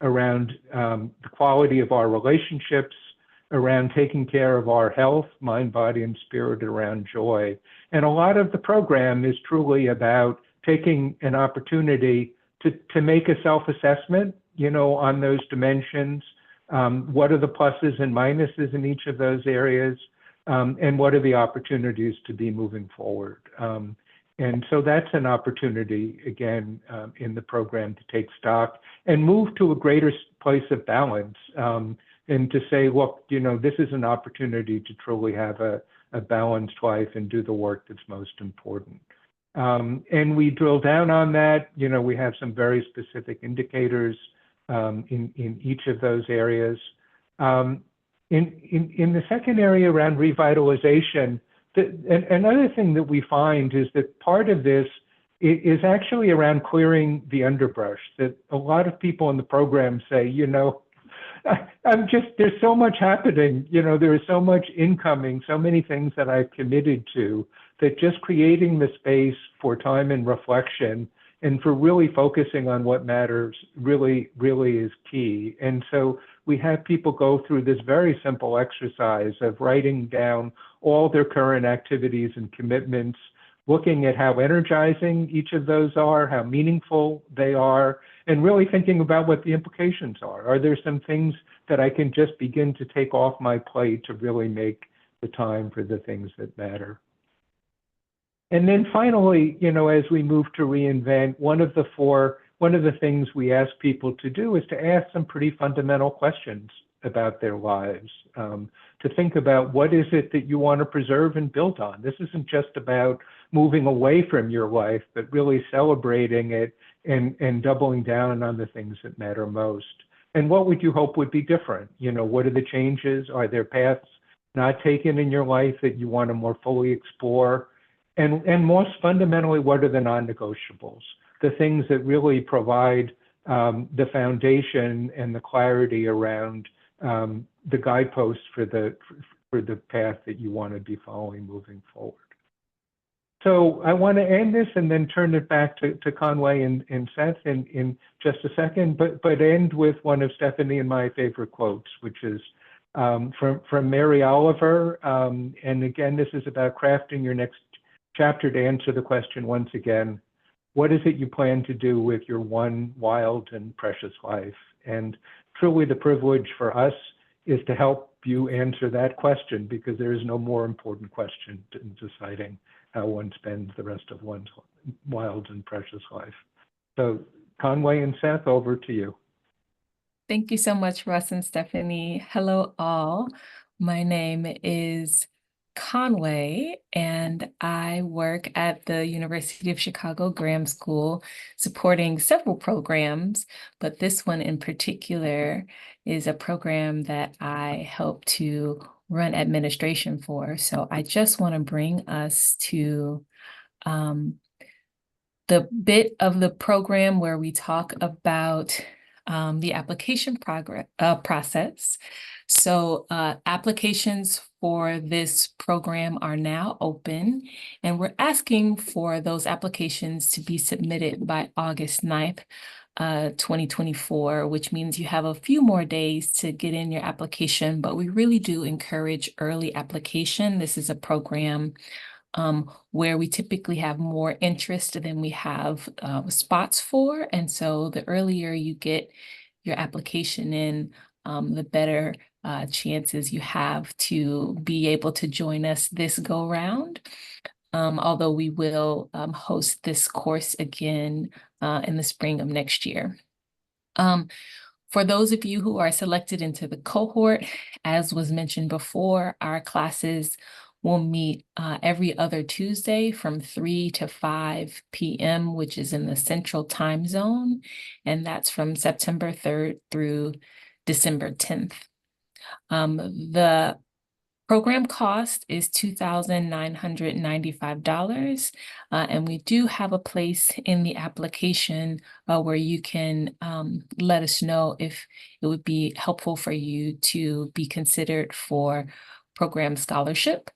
around the quality of our relationships, around taking care of our health, mind, body, and spirit, around joy. And a lot of the program is truly about taking an opportunity to make a self-assessment, on those dimensions. What are the pluses and minuses in each of those areas? And what are the opportunities to be moving forward? And so that's an opportunity, again, in the program to take stock and move to a greater place of balance, and to say, look, this is an opportunity to truly have a balanced life and do the work that's most important. And we drill down on that. We have some very specific indicators in each of those areas. In the second area around revitalization, another thing that we find is that part of this is actually around clearing the underbrush, that a lot of people in the program say, there's so much happening, there is so much incoming, so many things that I've committed to, that just creating the space for time and reflection and for really focusing on what matters really, really is key. And so we have people go through this very simple exercise of writing down all their current activities and commitments, looking at how energizing each of those are, how meaningful they are, and really thinking about what the implications are. Are there some things that I can just begin to take off my plate to really make the time for the things that matter? And then finally, as we move to reinvent, one of the things we ask people to do is to ask some pretty fundamental questions about their lives, to think about what is it that you want to preserve and build on. This isn't just about moving away from your life, but really celebrating it and doubling down on the things that matter most. And what would you hope would be different? What are the changes? Are there paths not taken in your life that you want to more fully explore? And most fundamentally, what are the non-negotiables? The things that really provide the foundation and the clarity around the guideposts for the path that you want to be following moving forward. So I want to end this and then turn it back to Conway and Seth in just a second, but end with one of Stephanie and my favorite quotes, which is from Mary Oliver. And again, this is about crafting your next chapter to answer the question once again, what is it you plan to do with your one wild and precious life? And truly the privilege for us is to help you answer that question, because there is no more important question in deciding how one spends the rest of one's wild and precious life. So Conway and Seth, over to you. Thank you so much, Russ and Stephanie. Hello, all. My name is Conway, and I work at the University of Chicago Graham School, supporting several programs, but this one in particular is a program that I help to run administration for. So I just want to bring us to the bit of the program where we talk about the application process. So applications for this program are now open, and we're asking for those applications to be submitted by August 9th, 2024, which means you have a few more days to get in your application, but we really do encourage early application. This is a program where we typically have more interest than we have spots for. And so the earlier you get your application in, the better chances you have to be able to join us this go round. Although we will host this course again in the spring of next year. For those of you who are selected into the cohort, as was mentioned before, our classes We'll meet every other Tuesday from 3 to 5 p.m., which is in the Central Time Zone, and that's from September 3rd through December 10th. The program cost is $2,995, and we do have a place in the application where you can let us know if it would be helpful for you to be considered for program scholarship.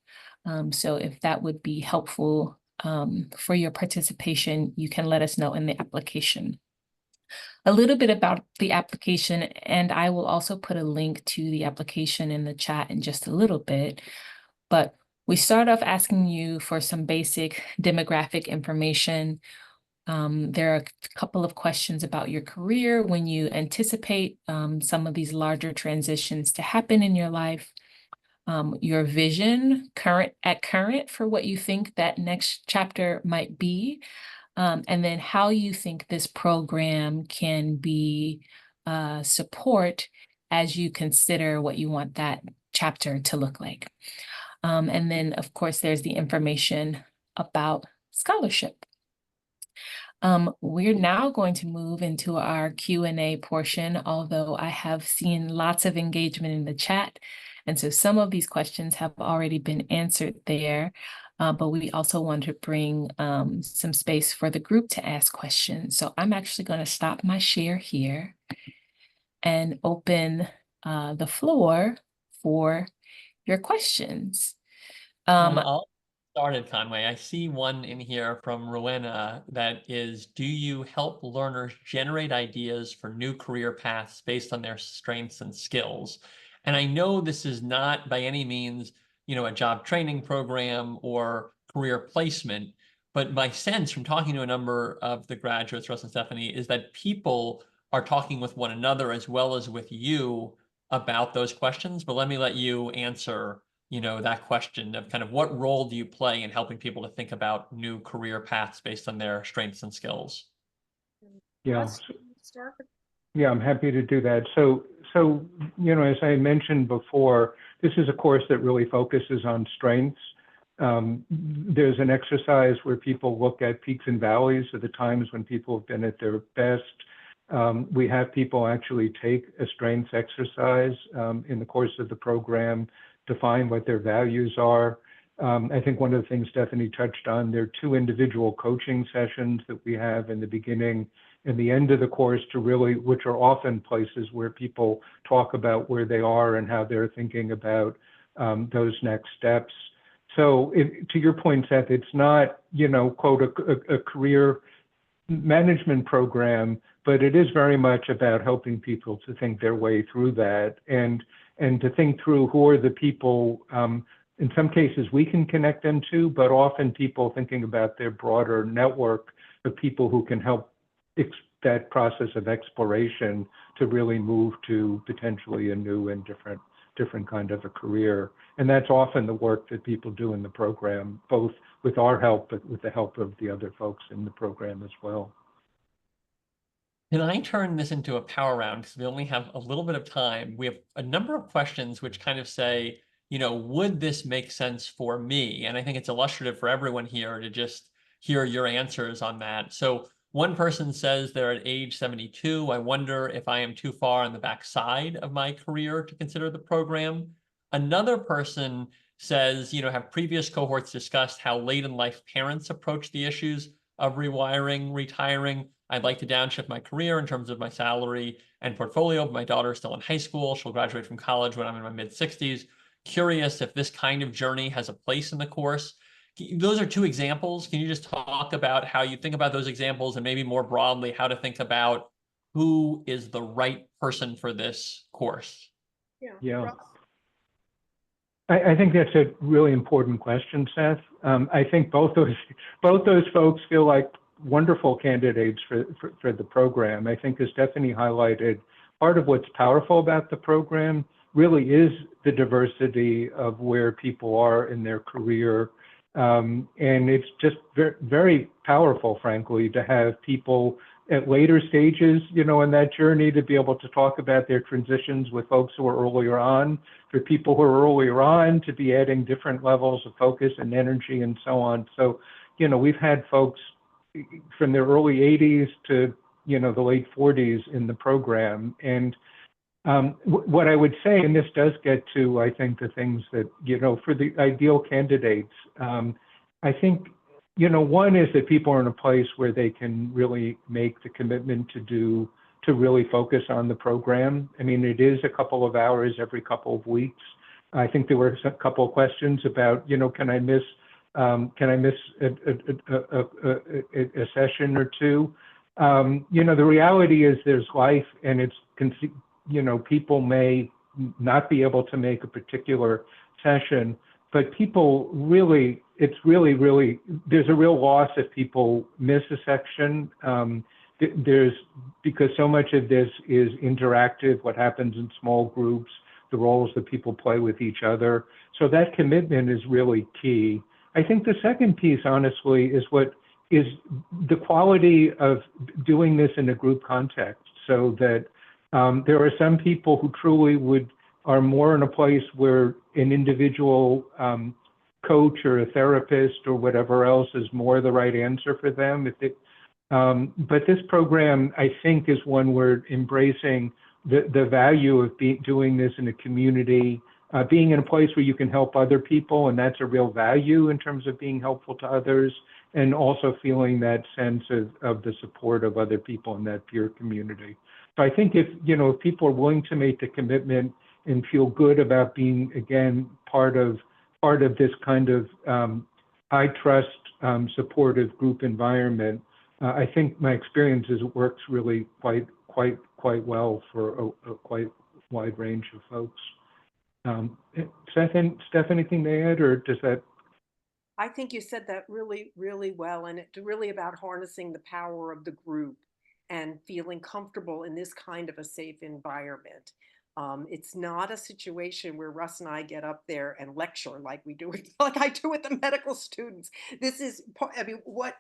So if that would be helpful for your participation, you can let us know in the application. A little bit about the application, and I will also put a link to the application in the chat in just a little bit. But we start off asking you for some basic demographic information. There are a couple of questions about your career, when you anticipate some of these larger transitions to happen in your life, your vision current for what you think that next chapter might be, and then how you think this program can be support as you consider what you want that chapter to look like. And then, of course, there's the information about scholarship. We're now going to move into our Q&A portion, although I have seen lots of engagement in the chat. And so some of these questions have already been answered there, but we also want to bring some space for the group to ask questions. So I'm actually going to stop my share here and open the floor for your questions. I'll started, Conway. I see one in here from Rowena that is, do you help learners generate ideas for new career paths based on their strengths and skills? And I know this is not by any means, a job training program or career placement, but my sense from talking to a number of the graduates, Russ and Stephanie, is that people are talking with one another as well as with you about those questions. But let me let you answer that question of kind of what role do you play in helping people to think about new career paths based on their strengths and skills? Yeah. Yeah, I'm happy to do that. So, as I mentioned before, this is a course that really focuses on strengths. There's an exercise where people look at peaks and valleys of the times when people have been at their best. We have people actually take a strengths exercise in the course of the program, define what their values are. I think one of the things Stephanie touched on, there are 2 individual coaching sessions that we have in the beginning and the end of the course which are often places where people talk about where they are and how they're thinking about those next steps. So to your point, Seth, it's not, quote, a career management program, but it is very much about helping people to think their way through that and to think through who are the people, in some cases we can connect them to, but often people thinking about their broader network of people who can help that process of exploration to really move to potentially a new and different kind of a career. And that's often the work that people do in the program, both with our help, but with the help of the other folks in the program as well. Can I turn this into a power round because we only have a little bit of time? We have a number of questions which kind of say, would this make sense for me? And I think it's illustrative for everyone here to just hear your answers on that. So one person says they're at age 72. I wonder if I am too far on the backside of my career to consider the program. Another person says, have previous cohorts discussed how late in life parents approach the issues of rewiring, retiring? I'd like to downshift my career in terms of my salary and portfolio. My daughter's still in high school. She'll graduate from college when I'm in my mid-60s. Curious if this kind of journey has a place in the course. Those are 2 examples. Can you just talk about how you think about those examples and maybe more broadly, how to think about who is the right person for this course? Yeah. I think that's a really important question, Seth. I think both those folks feel like wonderful candidates for the program. I think, as Stephanie highlighted, part of what's powerful about the program really is the diversity of where people are in their career And it's just very, very powerful, frankly, to have people at later stages, in that journey to be able to talk about their transitions with folks who are earlier on, for people who are earlier on to be adding different levels of focus and energy and so on. So, we've had folks from their early 80s to, the late 40s in the program. And what I would say, and this does get to, I think, the things that, for the ideal candidates, I think, one is that people are in a place where they can really make the commitment to really focus on the program. I mean, it is a couple of hours every couple of weeks. I think there were a couple of questions about, can I miss a session or two? The reality is there's life, and it's, people may not be able to make a particular session, but people really, it's really, really, there's a real loss if people miss a section. Because so much of this is interactive, what happens in small groups, the roles that people play with each other. So that commitment is really key. I think the second piece, honestly, is what is the quality of doing this in a group context, so that there are some people who truly are more in a place where an individual coach or a therapist or whatever else is more the right answer for them. But this program, I think, is one where embracing the value of doing this in a community, being in a place where you can help other people, and that's a real value in terms of being helpful to others, and also feeling that sense of the support of other people in that peer community. So I think if people are willing to make the commitment and feel good about being, again, part of this kind of high trust, supportive group environment, I think my experience is it works really quite well for a quite wide range of folks. Steph, anything to add, or does that? I think you said that really, really well, and it's really about harnessing the power of the group and feeling comfortable in this kind of a safe environment. It's not a situation where Russ and I get up there and lecture like I do with the medical students. This is, I mean, what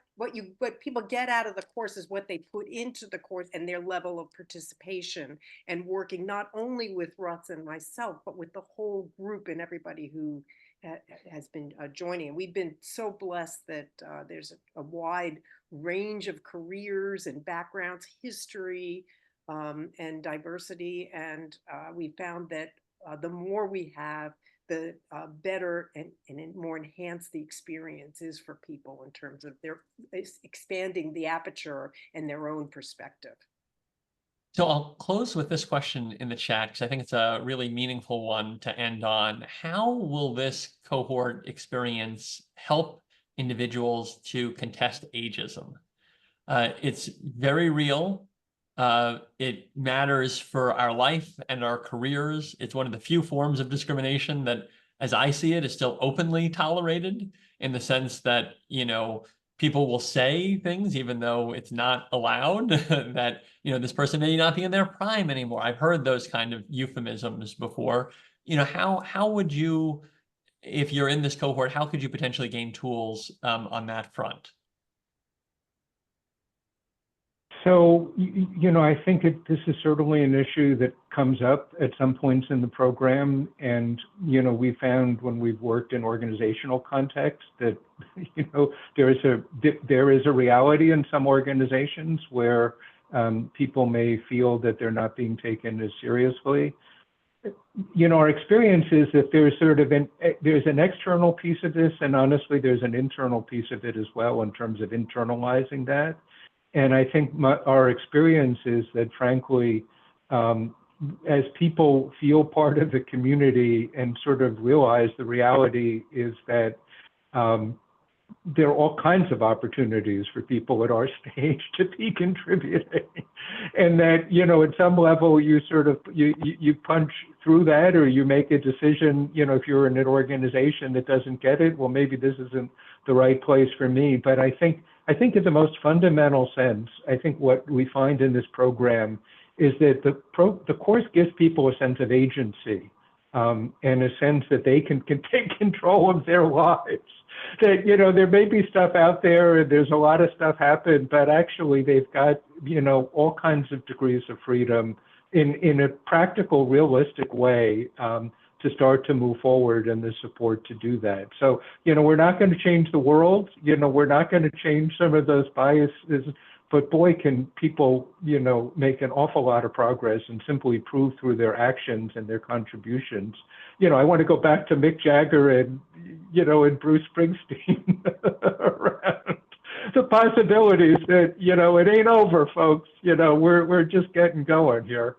people get out of the course is what they put into the course, and their level of participation and working not only with Russ and myself, but with the whole group and everybody who has been joining. And we've been so blessed that there's a wide range of careers and backgrounds, history, and diversity. And we found that the more we have, the better and more enhanced the experience is for people in terms of their expanding the aperture and their own perspective. So I'll close with this question in the chat, because I think it's a really meaningful one to end on. How will this cohort experience help individuals to contest ageism? It's very real. It matters for our life and our careers. It's one of the few forms of discrimination that, as I see it, is still openly tolerated, in the sense that, people will say things even though it's not allowed, that, this person may not be in their prime anymore. I've heard those kind of euphemisms before. How would you, if you're in this cohort, how could you potentially gain tools on that front? So, I think this is certainly an issue that comes up at some points in the program. And, we found when we've worked in organizational context that, there is a reality in some organizations where people may feel that they're not being taken as seriously. Our experience is that there's there's an external piece of this, and honestly, there's an internal piece of it as well in terms of internalizing that. And I think our experience is that, frankly, as people feel part of the community and sort of realize the reality is that there are all kinds of opportunities for people at our stage to be contributing, and that, at some level you you punch through that, or you make a decision, if you're in an organization that doesn't get it, well, maybe this isn't the right place for me. But I think in the most fundamental sense, I think what we find in this program is that the course gives people a sense of agency. and a sense that they can take control of their lives. That, you know, there may be stuff out there and there's a lot of stuff happen, but actually they've got, you know, all kinds of degrees of freedom in a practical, realistic way to start to move forward and the support to do that. So, you know, we're not going to change the world. You know, we're not going to change some of those biases, but boy, can people, you know, make an awful lot of progress and simply prove through their actions and their contributions. You know, I want to go back to Mick Jagger and, you know, and Bruce Springsteen around the possibilities that, you know, it ain't over, folks. You know, we're just getting going here.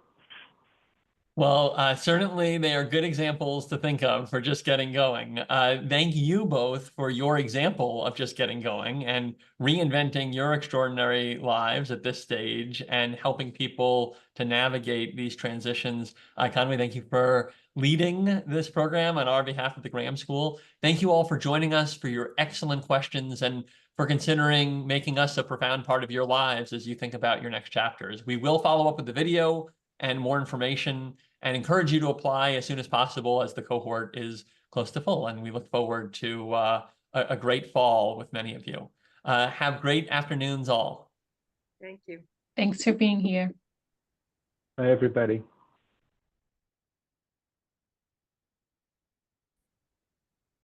Well, certainly they are good examples to think of for just getting going. Thank you both for your example of just getting going and reinventing your extraordinary lives at this stage and helping people to navigate these transitions. Conway, thank you for leading this program on our behalf of the Graham School. Thank you all for joining us, for your excellent questions, and for considering making us a profound part of your lives as you think about your next chapters. We will follow up with the video and more information, and encourage you to apply as soon as possible as the cohort is close to full. And we look forward to a great fall with many of you. Have great afternoons all. Thank you. Thanks for being here. Bye, everybody.